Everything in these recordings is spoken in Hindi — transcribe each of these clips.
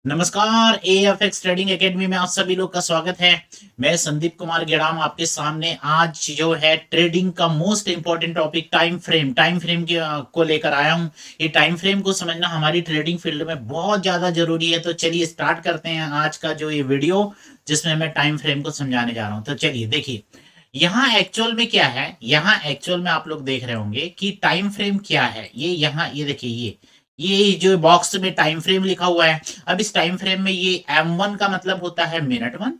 नमस्कार। एएफएक्स ट्रेडिंग एकेडमी में आप सभी लोग का स्वागत है। मैं संदीप कुमार गेड़ाम आपके सामने आज जो है ट्रेडिंग का most important topic time frame को लेकर आया हूं। ये टाइम फ्रेम को समझना हमारी ट्रेडिंग फील्ड में बहुत ज्यादा जरूरी है। तो चलिए स्टार्ट करते हैं आज का जो ये वीडियो जिसमें मैं टाइम फ्रेम को समझाने जा रहा हूं। तो चलिए देखिए यहाँ एक्चुअल में क्या है। यहाँ एक्चुअल में आप लोग देख रहे होंगे कि टाइम फ्रेम क्या है। ये यहाँ ये देखिए ये जो बॉक्स में टाइम फ्रेम लिखा हुआ है। अब इस टाइम फ्रेम में ये M1 का मतलब होता है मिनट वन,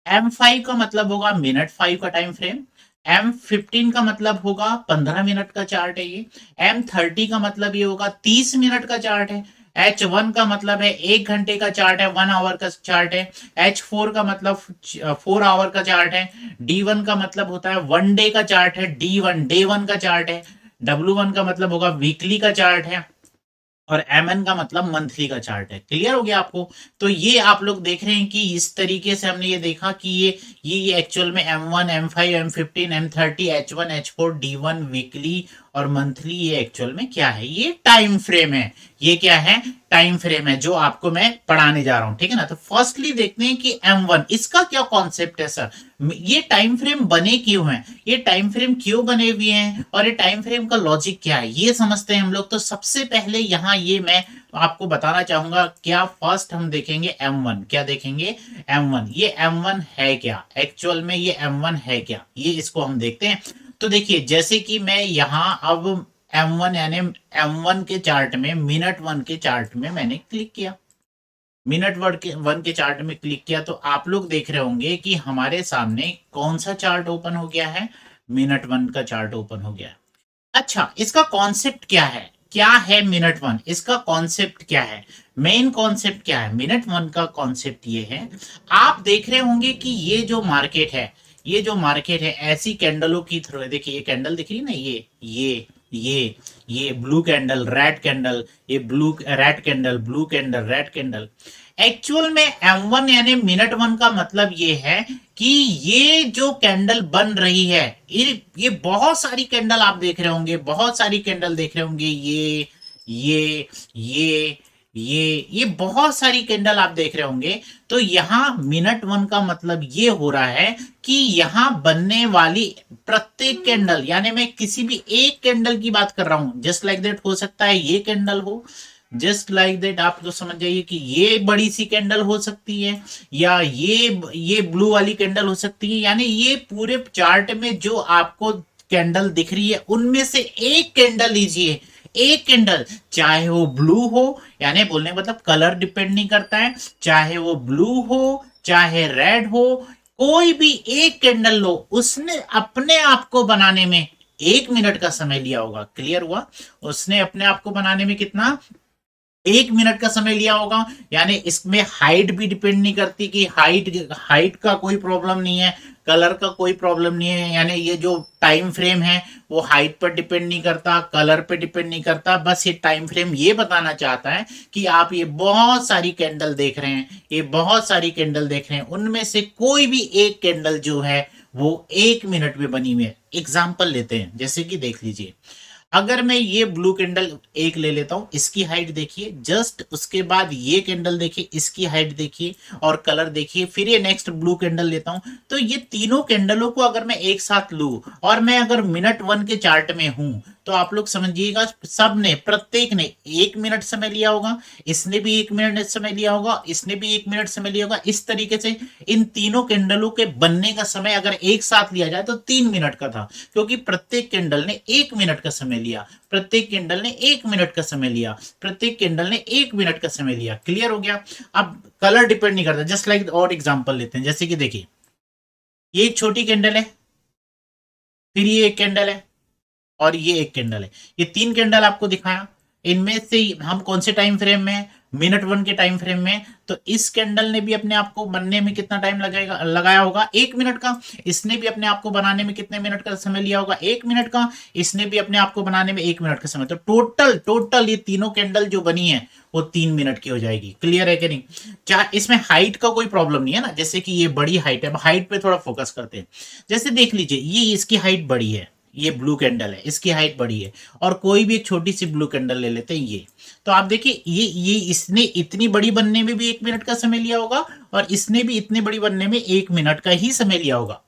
M5 का मतलब होगा मिनट फाइव का टाइम फ्रेम, M15 का मतलब होगा 15 मिनट का चार्ट है ये, M30 का मतलब ये होगा 30 मिनट का चार्ट है, H1 का मतलब है 1 घंटे का चार्ट है, 1 आवर का चार्ट है, H4 का मतलब 4 आवर का चार्ट है, D1 का मतलब होता है 1 डे का चार्ट है, डे वन का चार्ट है, W1 का मतलब होगा वीकली का चार्ट है और MN का मतलब मंथली का चार्ट है। क्लियर हो गया आपको। तो ये आप लोग देख रहे हैं कि इस तरीके से हमने ये देखा कि ये एक्चुअल में M1 M5 M15 M30 H1 H4 D1 weekly और मंथली ये एक्चुअल में क्या है, ये टाइम फ्रेम है। ये क्या है, टाइम फ्रेम है जो आपको मैं पढ़ाने जा रहा हूं। ठीक है ना। तो फर्स्टली देखते हैं कि M1 इसका क्या कॉन्सेप्ट है सर। ये टाइम फ्रेम बने क्यों हैं, ये टाइम फ्रेम क्यों बने हुए हैं और ये टाइम फ्रेम का लॉजिक क्या है, ये समझते हैं हम लोग। तो सबसे पहले यहाँ ये मैं आपको बताना चाहूंगा क्या। फर्स्ट हम देखेंगे M1, क्या देखेंगे M1। ये M1 है क्या एक्चुअल में, ये M1 है क्या, ये इसको हम देखते हैं। तो देखिए जैसे कि मैं यहाँ अब M1 यानी M1 के चार्ट में मिनट वन के चार्ट में मैंने क्लिक किया, मिनट वन के चार्ट में क्लिक किया तो आप लोग देख रहे होंगे कि हमारे सामने कौन सा चार्ट ओपन हो गया है, मिनट वन का चार्ट ओपन हो गया है। अच्छा, इसका कॉन्सेप्ट क्या है, क्या है मिनट वन, इसका कॉन्सेप्ट क्या है, मेन कॉन्सेप्ट क्या है। मिनट वन का कॉन्सेप्ट ये है, आप देख रहे होंगे कि ये जो मार्केट है, ये जो मार्केट है ऐसी कैंडलों की थ्रू। देखिए ये कैंडल दिख रही है ना, ये ये ब्लू कैंडल रेड कैंडल, ये blue red candle blue candle red candle. Actual में M1 यानी मिनट वन का मतलब ये है कि ये जो कैंडल बन रही है, ये बहुत सारी कैंडल आप देख रहे होंगे, बहुत सारी कैंडल देख रहे होंगे। ये ये ये बहुत सारी कैंडल आप देख रहे होंगे। तो यहाँ मिनट वन का मतलब ये हो रहा है कि यहाँ बनने वाली प्रत्येक कैंडल, यानी मैं किसी भी एक कैंडल की बात कर रहा हूं, जस्ट लाइक दैट हो सकता है ये कैंडल हो, जस्ट लाइक दैट आप तो समझ जाइए कि ये बड़ी सी कैंडल हो सकती है या ये ब्लू वाली कैंडल हो सकती है। यानी ये पूरे चार्ट में जो आपको कैंडल दिख रही है उनमें से एक कैंडल लीजिए, एक कैंडल, चाहे वो ब्लू हो, यानी बोलने का मतलब कलर डिपेंड नहीं करता है, चाहे वो ब्लू हो चाहे रेड हो, कोई भी एक कैंडल लो, उसने अपने आप को बनाने में 1 मिनट का समय लिया होगा। क्लियर हुआ, उसने अपने आप को बनाने में कितना, 1 मिनट का समय लिया होगा। यानी इसमें हाइट भी डिपेंड नहीं करती कि हाइट हाइट का कोई प्रॉब्लम नहीं है, कलर का कोई प्रॉब्लम नहीं है। यानी ये जो टाइम फ्रेम है वो हाइट पर डिपेंड नहीं करता, कलर पे डिपेंड नहीं करता। बस ये टाइम फ्रेम ये बताना चाहता है कि आप ये बहुत सारी कैंडल देख रहे हैं, ये बहुत सारी कैंडल देख रहे हैं, उनमें से कोई भी एक कैंडल जो है वो 1 मिनट में बनी हुई है। एग्जाम्पल लेते हैं, जैसे कि देख लीजिए, अगर मैं ये ब्लू कैंडल एक ले लेता हूं, इसकी हाइट देखिए, जस्ट उसके बाद ये कैंडल देखिए, इसकी हाइट देखिए और कलर देखिए, फिर ये नेक्स्ट ब्लू कैंडल लेता हूं। तो ये तीनों कैंडलों को अगर मैं एक साथ लूं और मैं अगर मिनट वन के चार्ट में हूं तो आप लोग समझिएगा सब ने प्रत्येक ने 1 मिनट समय लिया होगा, इसने भी 1 मिनट समय लिया होगा, इसने भी 1 मिनट समय लिया होगा। इस तरीके से इन तीनों कैंडलों के बनने का समय अगर एक साथ लिया जाए तो 3 मिनट का था, क्योंकि प्रत्येक कैंडल ने 1 मिनट का समय लिया, प्रत्येक कैंडल ने 1 मिनट का समय लिया, प्रत्येक कैंडल ने 1 मिनट का समय लिया। क्लियर हो गया। अब कलर डिपेंड नहीं करता। जस्ट लाइक और एग्जांपल लेते हैं, जैसे कि देखिए ये एक छोटी कैंडल है, फिर ये एक कैंडल है और ये एक कैंडल है। ये 3 कैंडल आपको दिखाया, इनमें से हम कौन से टाइम फ्रेम में हैं, मिनट वन के टाइम फ्रेम में। तो इस कैंडल ने भी अपने आप को बनने में कितना टाइम लगाएगा, लगाया होगा 1 मिनट का। इसने भी अपने आप को बनाने में कितने मिनट का समय लिया होगा, 1 मिनट का। इसने भी अपने आप को बनाने में 1 मिनट का समय। तो टोटल टोटल ये तीनों कैंडल जो बनी है वो 3 मिनट की हो जाएगी। क्लियर है कि नहीं। क्या इसमें हाइट का कोई प्रॉब्लम नहीं है ना, जैसे कि ये बड़ी हाइट है, हाइट पे थोड़ा फोकस करते हैं। जैसे देख लीजिए ये इसकी हाइट बड़ी है, ये ब्लू कैंडल है, इसकी हाइट बड़ी है, और कोई भी एक छोटी सी ब्लू कैंडल ले लेते हैं ये। तो आप देखिए ये इसने इतनी बड़ी बनने में भी 1 मिनट का समय लिया होगा, और इसने भी इतनी बड़ी बनने में 1 मिनट का ही समय लिया होगा।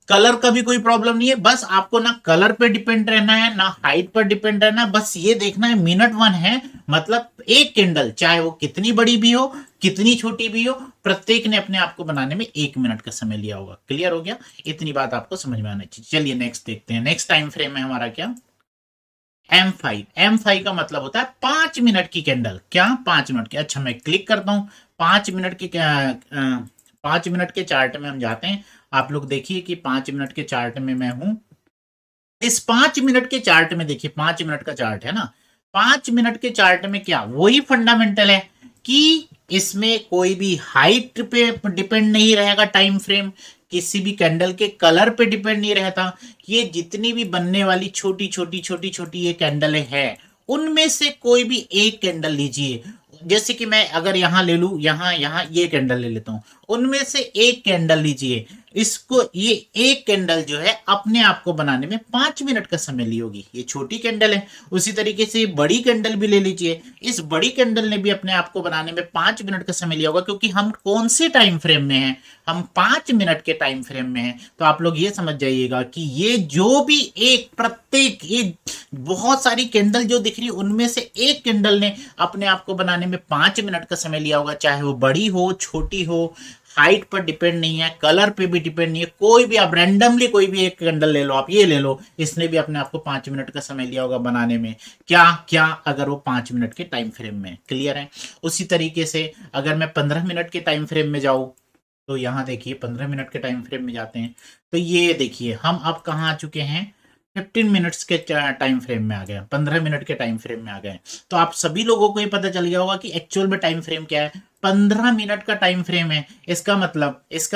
कलर का भी कोई प्रॉब्लम नहीं है, बस आपको ना कलर पे डिपेंड रहना है ना हाइट पर डिपेंड रहना है, बस ये देखना है मिनट वन है, मतलब एक कैंडल चाहे वो कितनी बड़ी भी हो कितनी छोटी भी हो, प्रत्येक ने अपने आप को बनाने में 1 मिनट का समय लिया होगा। क्लियर हो गया? इतनी बात आपको समझ में आनी चाहिए। चलिए नेक्स्ट देखते हैं। नेक्स्ट टाइम फ्रेम है हमारा क्या, M5। M5 का मतलब होता है 5 मिनट की कैंडल। क्या 5 मिनट की? अच्छा मैं क्लिक करता हूं 5 मिनट की। 5 मिनट के चार्ट में हम जाते हैं। आप लोग देखिए कि 5 मिनट के चार्ट में मैं हूं। इस 5 मिनट के चार्ट में देखिए, 5 मिनट का चार्ट है ना, 5 मिनट के चार्ट में क्या वही फंडामेंटल है कि इसमें कोई भी हाइट पे डिपेंड नहीं रहेगा टाइम फ्रेम, किसी भी कैंडल के कलर पे डिपेंड नहीं रहता। ये जितनी भी बनने वाली छोटी छोटी छोटी छोटी ये कैंडलें हैं, उनमें से कोई भी एक कैंडल लीजिए। जैसे कि मैं अगर यहां ले लू, यहां यहां ये कैंडल ले लेता हूं, उनमें से एक कैंडल लीजिए। इसको ये एक कैंडल जो है अपने आप को बनाने में 5 मिनट का समय ली होगी, ये छोटी कैंडल है। उसी तरीके से बड़ी कैंडल भी ले लीजिए, इस बड़ी कैंडल ने भी अपने आप को बनाने में 5 मिनट का समय लिया होगा, क्योंकि हम कौन से टाइम फ्रेम में हैं, हम 5 मिनट के टाइम फ्रेम में हैं। तो आप लोग ये समझ जाइएगा कि ये जो भी एक प्रत्येक ये बहुत सारी कैंडल जो दिख रही है, उनमें से एक कैंडल ने अपने आप को बनाने में 5 मिनट का समय लिया होगा, चाहे वो बड़ी हो छोटी हो, हाइट पर डिपेंड नहीं है, कलर पे भी डिपेंड नहीं है। कोई भी आप रैंडमली कोई भी एक कैंडल ले लो, आप ये ले लो, इसने भी अपने आप को 5 मिनट का समय लिया होगा बनाने में। क्या क्या अगर वो 5 मिनट के टाइम फ्रेम में। क्लियर है? उसी तरीके से अगर मैं 15 मिनट के टाइम फ्रेम में जाऊं, तो यहां देखिए 15 मिनट के टाइम फ्रेम में जाते हैं, तो ये देखिए हम अब कहाँ आ चुके हैं, 15 मिनट्स के टाइम फ्रेम में आ गए, 15 मिनट के टाइम फ्रेम में आ गए। तो आप सभी लोगों को ये पता चल गया होगा कि एक्चुअल में टाइम फ्रेम क्या है। 15 मिनट का टाइम फ्रेम है। इसका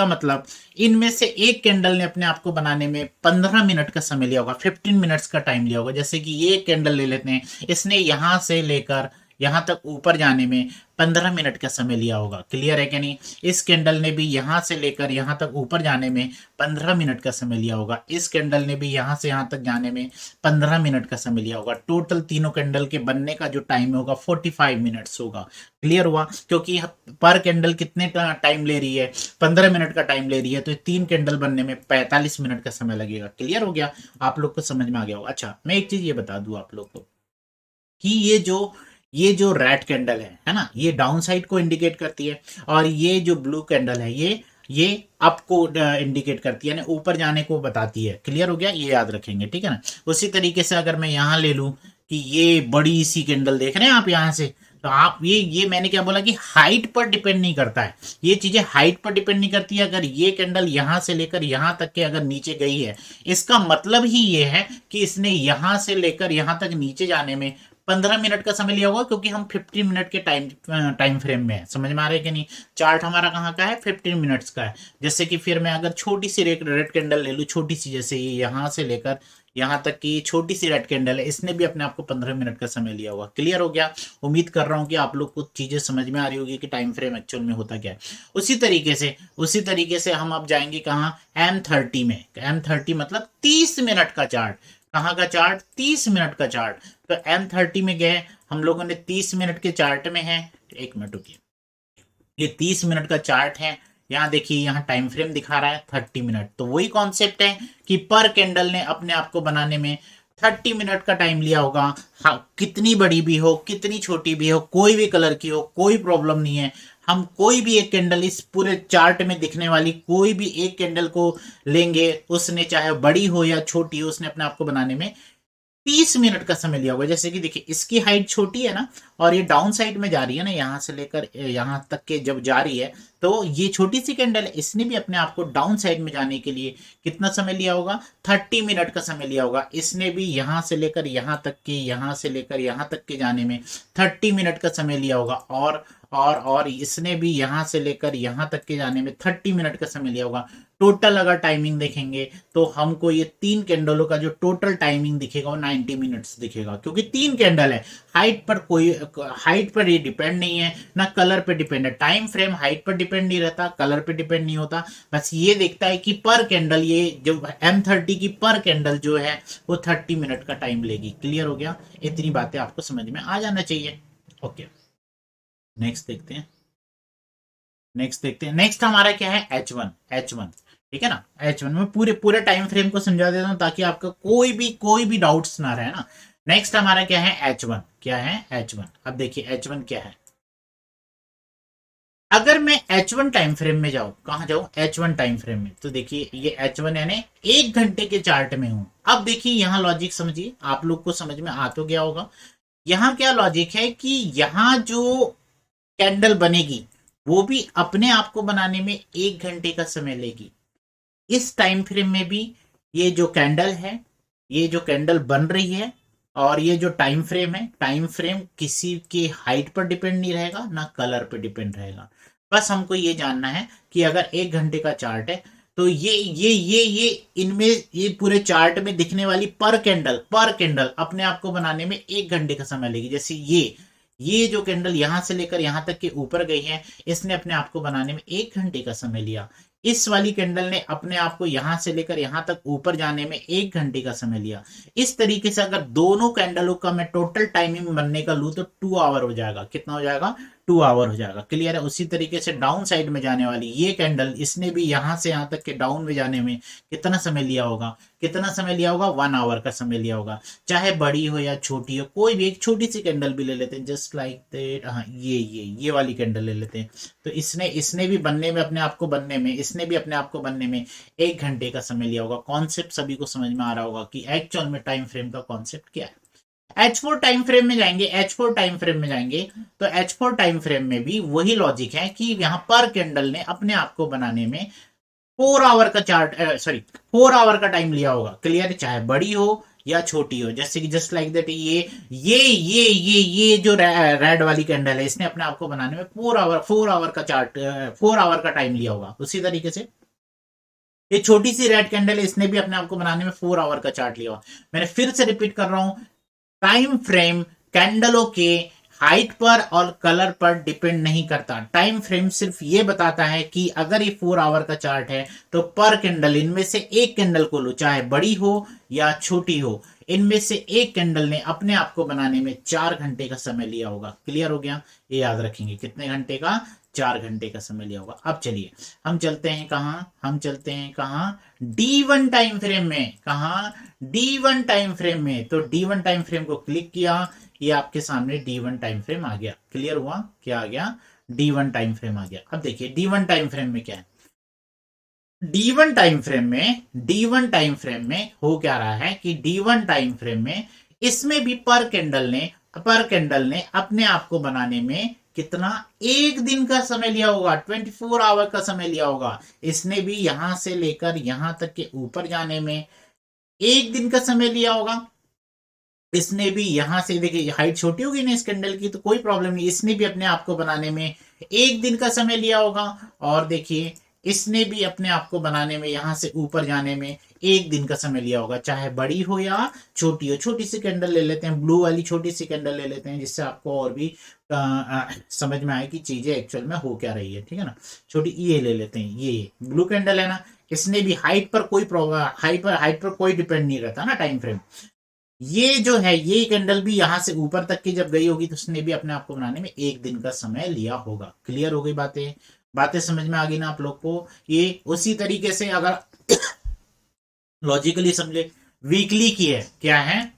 मतलब इनमें से एक कैंडल ने अपने आप को बनाने में 15 मिनट का समय लिया होगा, 15 मिनट्स का टाइम लिया होगा। जैसे कि ये कैंडल ले लेते हैं, इसने यहां से लेकर यहां तक ऊपर जाने में 15 मिनट का समय लिया होगा। क्लियर है कि नहीं? इस कैंडल ने भी यहां से लेकर यहां तक ऊपर जाने में 15 मिनट का समय लिया होगा। इस कैंडल ने भी यहां से यहां तक जाने में 15 मिनट का समय लिया होगा। टोटल तीनों कैंडल के बनने का जो टाइम होगा 45 मिनट्स होगा। क्लियर हुआ? क्योंकि पर कैंडल कितने टाइम ले रही है, 15 मिनट का टाइम ले रही है, तो 3 कैंडल बनने में 45 मिनट का समय लगेगा। क्लियर हो गया? आप लोग को समझ में आ गया होगा। अच्छा मैं एक चीज ये बता दूं आप लोग को कि ये जो रेड कैंडल है ना, ये डाउन साइड को इंडिकेट करती है, और ये जो ब्लू कैंडल है ये अप को इंडिकेट करती है, यानी ऊपर जाने को बताती है। क्लियर हो गया? ये याद रखेंगे, ठीक है ना। उसी तरीके से अगर मैं यहां ले लूं कि ये बड़ी सी कैंडल देख रहे हैं आप यहां से, तो आप ये मैंने क्या बोला कि हाइट पर डिपेंड नहीं करता है, ये चीजें हाइट पर डिपेंड नहीं करती है। अगर ये कैंडल यहां से लेकर यहां तक के अगर नीचे गई है, इसका मतलब ही ये है कि इसने यहां से लेकर यहां तक नीचे जाने में 15 मिनट का समय लिया होगा, क्योंकि हम 15 मिनट के टाइम फ्रेम में है। समझ में आ रहा है कि नहीं? चार्ट हमारा कहाँ का है, 15 मिनट्स का है। जैसे कि फिर मैं अगर छोटी सी रेड कैंडल ले लूँ, छोटी सी, जैसे ये यहाँ से लेकर यहाँ तक की छोटी सी रेड कैंडल है, इसने भी अपने आप को 15 मिनट का समय लिया होगा। क्लियर हो गया? उम्मीद कर रहा हूँ कि आप लोग को चीजें समझ में आ रही होगी कि टाइम फ्रेम एक्चुअल में होता क्या है। उसी तरीके से हम अब जाएंगे कहाँ, M30 में। M30 मतलब 30 मिनट का चार्ट। कहाँ का चार्ट? 30 मिनट का चार्ट। तो M30 में गए हम लोगों ने, 30 मिनट के चार्ट में है। एक मिनट रुकिए, ये 30 मिनट का चार्ट है। यहाँ देखिए, यहाँ टाइम फ्रेम दिखा रहा है 30 मिनट। तो वही कॉन्सेप्ट है कि पर कैंडल ने अपने आप को बनाने में 30 मिनट का टाइम लिया होगा। हाँ, कितनी बड़ी भी हो कितनी छोटी भी हो, कोई भी कलर की हो, कोई प्रॉब्लम नहीं है। हम कोई भी एक कैंडल, इस पूरे चार्ट में दिखने वाली कोई भी एक कैंडल को लेंगे, उसने चाहे बड़ी हो या छोटी हो, उसने अपने आप को बनाने में 30 मिनट का समय लिया होगा। जैसे कि देखिए, इसकी हाइट छोटी है ना, और ये डाउन साइड में जा रही है ना, यहां से लेकर यहां तक के जब जा रही है, तो ये छोटी सी कैंडल है, इसने भी अपने आप को डाउन साइड में जाने के लिए कितना समय लिया होगा, 30 मिनट का समय लिया होगा। इसने भी यहां से लेकर यहां तक के, यहां से लेकर यहां तक के जाने में 30 मिनट का समय लिया होगा। और इसने भी यहाँ से लेकर यहाँ तक के जाने में 30 मिनट का समय लिया होगा। टोटल अगर टाइमिंग देखेंगे तो हमको ये 3 कैंडलों का जो टोटल टाइमिंग दिखेगा वो 90 मिनट्स दिखेगा, क्योंकि 3 कैंडल है। हाइट पर ये डिपेंड नहीं है, ना कलर पे डिपेंड है। टाइम फ्रेम हाइट पर डिपेंड नहीं रहता, कलर पे डिपेंड नहीं होता, बस ये देखता है कि पर कैंडल, ये जो M30 की पर कैंडल जो है वो 30 मिनट का टाइम लेगी। क्लियर हो गया? इतनी बातें आपको समझ में आ जाना चाहिए। ओके, नेक्स्ट देखते हैं। नेक्स्ट हमारा क्या है? H1। ठीक है ना? H1 में पूरे पूरे टाइम फ्रेम को समझा देता हूं ताकि आपका कोई भी डाउट्स ना रहे ना। नेक्स्ट हमारा क्या है? H1। क्या है? H1। अब देखिए H1 क्या है। अगर मैं H1 टाइम फ्रेम में जाऊं, कहां जाऊं? H1 टाइम फ्रेम में, तो देखिए ये H1 यानी 1 घंटे के चार्ट में हूं। अब देखिए यहां लॉजिक समझिए, आप लोग को समझ में आ तो गया होगा। यहां क्या लॉजिक है कि यहां जो कैंडल बनेगी वो भी अपने आप को बनाने में 1 घंटे का समय लेगी। इस टाइम फ्रेम में भी ये जो कैंडल है, ये जो कैंडल बन रही है, और ये जो टाइम फ्रेम है, टाइम फ्रेम किसी के हाइट पर डिपेंड नहीं रहेगा, ना कलर पर डिपेंड रहेगा। बस हमको ये जानना है कि अगर 1 घंटे का चार्ट है तो ये इनमें, ये पूरे चार्ट में दिखने वाली पर कैंडल अपने आप को बनाने में 1 घंटे का समय लेगी। जैसे ये जो कैंडल यहां से लेकर यहां तक के ऊपर गई है, इसने अपने आप को बनाने में 1 घंटे का समय लिया। इस वाली कैंडल ने अपने आप को यहां से लेकर यहां तक ऊपर जाने में 1 घंटे का समय लिया। इस तरीके से अगर दोनों कैंडलों का मैं टोटल टाइमिंग बनने का लूं तो 2 आवर हो जाएगा। कितना हो जाएगा? 2 आवर हो जाएगा। क्लियर है? उसी तरीके से डाउन साइड में जाने वाली ये कैंडल, इसने भी यहां से यहां तक के डाउन में जाने में कितना समय लिया होगा? 1 आवर का समय लिया होगा। चाहे बड़ी हो या छोटी हो, कोई भी एक छोटी सी कैंडल भी ले लेते हैं, जस्ट लाइक दैट। हाँ, ये वाली कैंडल ले लेते हैं। तो इसने भी बनने में, अपने आप को बनने में, इसने भी अपने आप को बनने में 1 घंटे का समय लिया होगा। कॉन्सेप्ट सभी को समझ में आ रहा होगा कि एक्चुअल में टाइम फ्रेम का कॉन्सेप्ट क्या है। H4 टाइम फ्रेम में जाएंगे, तो H4 टाइम फ्रेम में भी वही लॉजिक है कि यहां पर कैंडल ने अपने आप को बनाने में 4 आवर का 4 आवर का टाइम लिया होगा। क्लियर? चाहे बड़ी हो या छोटी हो, जैसे कि जस्ट लाइक दैट ये जो रेड वाली कैंडल है, इसने अपने आप को बनाने में 4 आवर का टाइम लिया होगा। उसी तरीके से ये छोटी सी रेड कैंडल है, इसने भी अपने आप को बनाने में 4 आवर का चार्ट लिया होगा। मैंने फिर से रिपीट कर रहा हूं, टाइम फ्रेम कैंडलों के हाइट पर और कलर पर डिपेंड नहीं करता। टाइम फ्रेम सिर्फ ये बताता है कि अगर ये 4 आवर का चार्ट है तो पर कैंडल, इनमें से एक कैंडल को लो, चाहे बड़ी हो या छोटी हो, इनमें से एक कैंडल ने अपने आप को बनाने में 4 घंटे का समय लिया होगा। क्लियर हो गया? ये याद रखेंगे, कितने घंटे का? 4 घंटे का समय लिया होगा। अब चलिए हम चलते हैं कहां? D1 टाइम फ्रेम में। D1 टाइम फ्रेम में। तो D1 टाइम फ्रेम को क्लिक किया, ये आपके सामने D1 टाइम फ्रेम आ गया। क्लियर हुआ? क्या आ गया? D1 टाइम फ्रेम आ गया। अब देखिए D1 टाइम फ्रेम में क्या है। D1 टाइम फ्रेम में हो क्या रहा है कि D1 टाइम फ्रेम में इसमें भी पर कैंडल ने अपने आप को बनाने में कितना? 1 दिन का समय लिया होगा। 24 आवर का समय लिया होगा। इसने भी यहां से लेकर यहां तक के ऊपर जाने में 1 दिन का समय लिया होगा। इसने भी यहां से, देखिए हाइट छोटी होगी ना इस कैंडल की, तो कोई प्रॉब्लम नहीं, इसने भी अपने आप को बनाने में 1 दिन का समय लिया होगा। और देखिए इसने भी अपने आप को बनाने में, यहां से ऊपर जाने में 1 दिन का समय लिया होगा। चाहे बड़ी हो या छोटी हो। छोटी सी कैंडल ले लेते हैं, ब्लू वाली छोटी सी कैंडल ले लेते हैं, जिससे आपको और भी समझ में आए कि चीजें एक्चुअल में हो क्या रही है। ठीक है ना? छोटी ये ले लेते हैं, ये ब्लू कैंडल है ना, इसने भी हाइट पर कोई डिपेंड नहीं रहता ना टाइम फ्रेम। ये जो है, ये कैंडल भी यहां से ऊपर तक की जब गई होगी तो उसने भी अपने आप को बनाने में 1 दिन का समय लिया होगा। क्लियर हो गई बातें समझ में आ गई ना आप लोग को? ये उसी तरीके से अगर लॉजिकली समझे, वीकली की है, क्या है?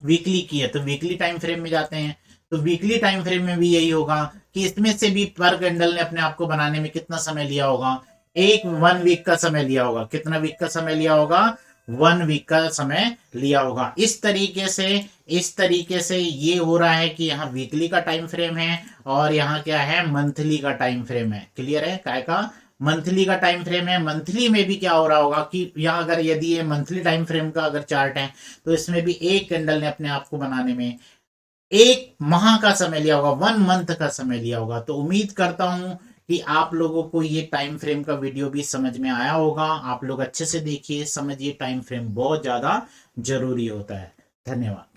वीकली की है, तो वीकली टाइम फ्रेम में जाते हैं। तो वीकली टाइम फ्रेम में भी यही होगा कि इसमें से भी पर कैंडल ने अपने आप को बनाने में कितना समय लिया होगा? 1 वीक का समय लिया होगा। कितना वीक का समय लिया होगा? 1 वीक का समय लिया होगा। इस तरीके से ये हो रहा है कि यहाँ वीकली का टाइम फ्रेम है और यहाँ क्या है? मंथली का टाइम फ्रेम है। क्लियर है? काय का? मंथली का टाइम फ्रेम है। मंथली में भी क्या हो रहा होगा कि यहाँ अगर यदि ये मंथली टाइम फ्रेम का अगर चार्ट है तो इसमें भी एक कैंडल ने अपने आप को बनाने में एक माह का समय लिया होगा, 1 मंथ का समय लिया होगा। तो उम्मीद करता हूं कि आप लोगों को ये टाइम फ्रेम का वीडियो भी समझ में आया होगा। आप लोग अच्छे से देखिए, समझिए, टाइम फ्रेम बहुत ज्यादा जरूरी होता है। धन्यवाद।